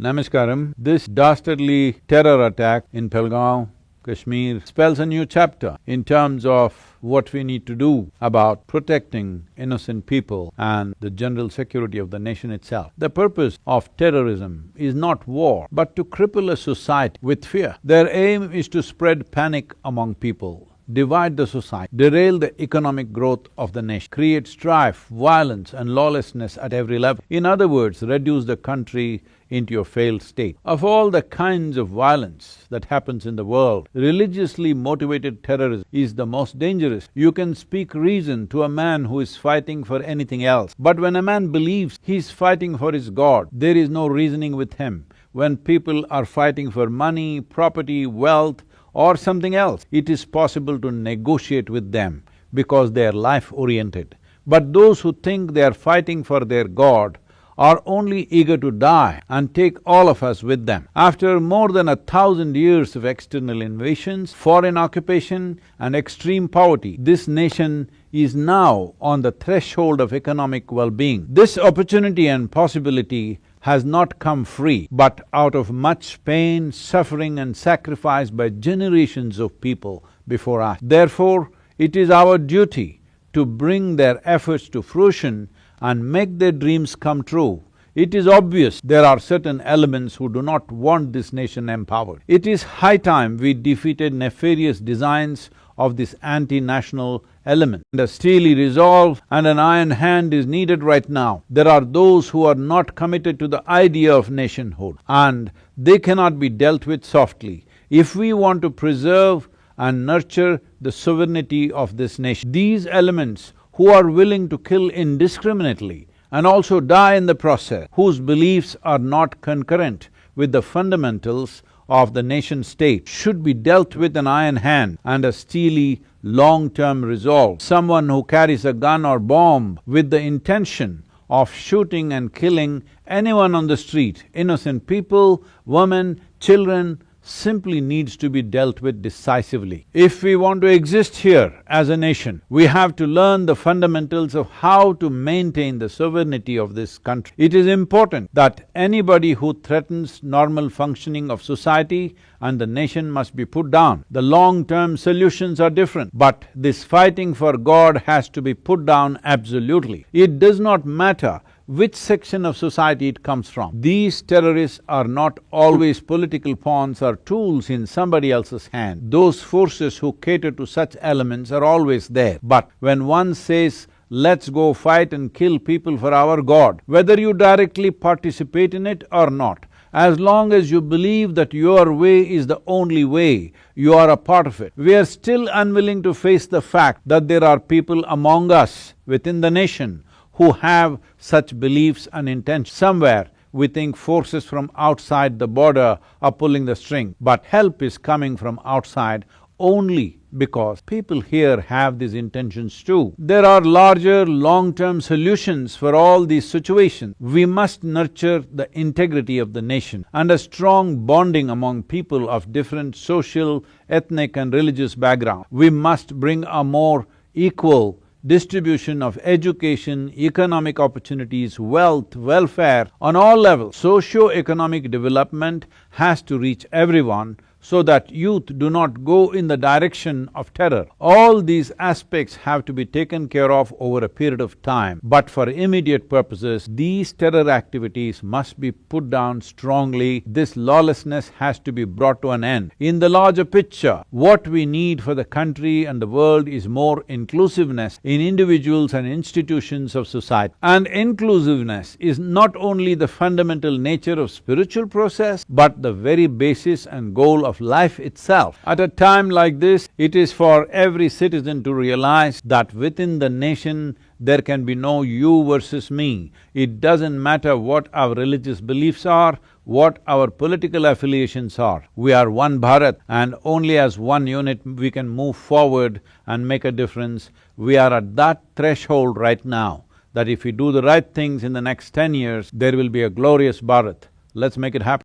Namaskaram. This dastardly terror attack in Pahalgam, Kashmir spells a new chapter in terms of what we need to do about protecting innocent people and the general security of the nation itself. The purpose of terrorism is not war, but to cripple a society with fear. Their aim is to spread panic among people, divide the society, derail the economic growth of the nation, create strife, violence and lawlessness at every level. In other words, reduce the country into a failed state. Of all the kinds of violence that happens in the world, religiously motivated terrorism is the most dangerous. You can speak reason to a man who is fighting for anything else, but when a man believes he's fighting for his God, there is no reasoning with him. When people are fighting for money, property, wealth, or something else, it is possible to negotiate with them because they are life-oriented. But those who think they are fighting for their God are only eager to die and take all of us with them. After more than 1,000 years of external invasions, foreign occupation and extreme poverty, this nation is now on the threshold of economic well-being. This opportunity and possibility has not come free, but out of much pain, suffering and sacrifice by generations of people before us. Therefore, it is our duty to bring their efforts to fruition and make their dreams come true. It is obvious there are certain elements who do not want this nation empowered. It is high time we defeated nefarious designs of this anti-national element. A steely resolve and an iron hand is needed right now. There are those who are not committed to the idea of nationhood, and they cannot be dealt with softly. If we want to preserve and nurture the sovereignty of this nation, these elements who are willing to kill indiscriminately and also die in the process, whose beliefs are not concurrent with the fundamentals of the nation-state, should be dealt with an iron hand and a steely, long-term resolve. Someone who carries a gun or bomb with the intention of shooting and killing anyone on the street, innocent people, women, children, simply needs to be dealt with decisively. If we want to exist here as a nation, we have to learn the fundamentals of how to maintain the sovereignty of this country. It is important that anybody who threatens normal functioning of society and the nation must be put down. The long-term solutions are different, but this fighting for God has to be put down absolutely. It does not matter which section of society it comes from. These terrorists are not always political pawns or tools in somebody else's hand. Those forces who cater to such elements are always there. But when one says, let's go fight and kill people for our God, whether you directly participate in it or not, as long as you believe that your way is the only way, you are a part of it. We are still unwilling to face the fact that there are people among us within the nation who have such beliefs and intentions. Somewhere we think forces from outside the border are pulling the string, but help is coming from outside only because people here have these intentions too. There are larger, long-term solutions for all these situations. We must nurture the integrity of the nation and a strong bonding among people of different social, ethnic and religious background. We must bring a more equal distribution of education, economic opportunities, wealth, welfare on all levels. Socio-economic development has to reach everyone so that youth do not go in the direction of terror. All these aspects have to be taken care of over a period of time, but for immediate purposes, these terror activities must be put down strongly. This lawlessness has to be brought to an end. In the larger picture, what we need for the country and the world is more inclusiveness in individuals and institutions of society. And inclusiveness is not only the fundamental nature of spiritual process, but the very basis and goal of life itself. At a time like this, it is for every citizen to realize that within the nation there can be no you versus me. It doesn't matter what our religious beliefs are, what our political affiliations are. We are one Bharat, and only as one unit we can move forward and make a difference. We are at that threshold right now, that if we do the right things in the next 10 years, there will be a glorious Bharat. Let's make it happen.